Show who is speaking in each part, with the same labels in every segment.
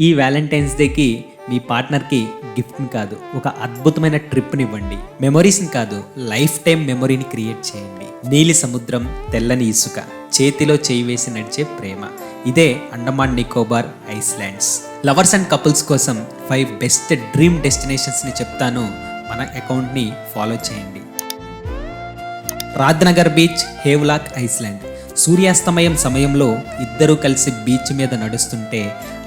Speaker 1: ఈ వ్యాలంటైన్స్ డేకి మీ పార్ట్నర్కి గిఫ్ట్ని కాదు, ఒక అద్భుతమైన ట్రిప్ని ఇవ్వండి. మెమొరీస్ని కాదు, లైఫ్ టైం మెమొరీని క్రియేట్ చేయండి. నీలి సముద్రం, తెల్లని ఇసుక, చేతిలో చేయి వేసి నడిచే ప్రేమ, ఇదే Andaman Nicobar islands. Lovers and couples కోసం 5 బెస్ట్ డ్రీమ్ డెస్టినేషన్స్ని చెప్తాను. మన అకౌంట్ని ఫాలో చేయండి. రాద్నగర్ బీచ్, హేవ్లాక్ ఐస్లాండ్. సూర్యాస్తమయం సమయంలో ఇద్దరూ కలిసి బీచ్ మీద నడుస్తుంటే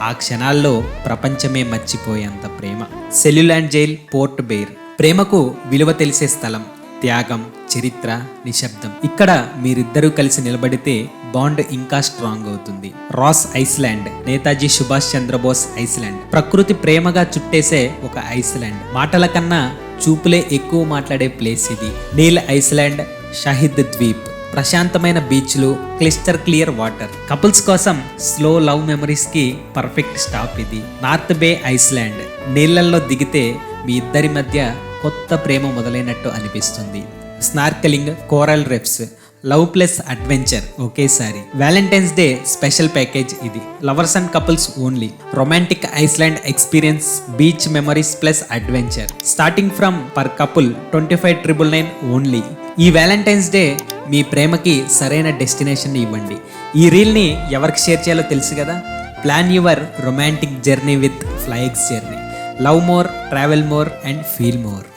Speaker 1: ఆ క్షణాల్లో ప్రపంచమే మర్చిపోయేంత ప్రేమ. సెల్యులాండ్ జైల్, పోర్ట్ బెయిర్. ప్రేమకు విలువ తెలిసే స్థలం, త్యాగం, చరిత్ర, నిశ్శబ్దం. ఇక్కడ మీరిద్దరూ కలిసి నిలబడితే బాండ్ ఇంకా స్ట్రాంగ్ అవుతుంది. Ross Island, Netaji Subhash Chandrabose Island. ప్రకృతి ప్రేమగా చుట్టేసే ఒక ఐస్లాండ్. మాటల కన్నా చూపులే ఎక్కువ మాట్లాడే ప్లేస్ ఇది. నీల్ ఐస్లాండ్, షాహిద్ ద్వీప్. ప్రశాంతమైన బీచ్లు, క్లిస్టర్ క్లియర్ వాటర్. కపుల్స్ కోసం స్లో లవ్ మెమరీస్కి పర్ఫెక్ట్ స్టాప్ ఇది. నార్త్ బే ఐస్లాండ్. నీళ్లలో దిగితే మీ ఇద్దరి మధ్య కొత్త ప్రేమ మొదలైనట్టు అనిపిస్తుంది. Snorkelling, coral reefs. Love plus adventure ఒకేసారి. వ్యాలంటైన్స్ డే స్పెషల్ ప్యాకేజ్ ఇది. Lovers and couples only. Romantic Iceland experience, beach memories plus adventure. Starting from per couple 25,999 only. ఈ వ్యాలంటైన్స్ డే మీ ప్రేమకి సరైన డెస్టినేషన్ ఇవ్వండి. ఈ రీల్ని ఎవరికి షేర్ చేయాలో తెలుసు కదా. Plan your romantic journey with FlyX journey. Love more, travel more and feel more.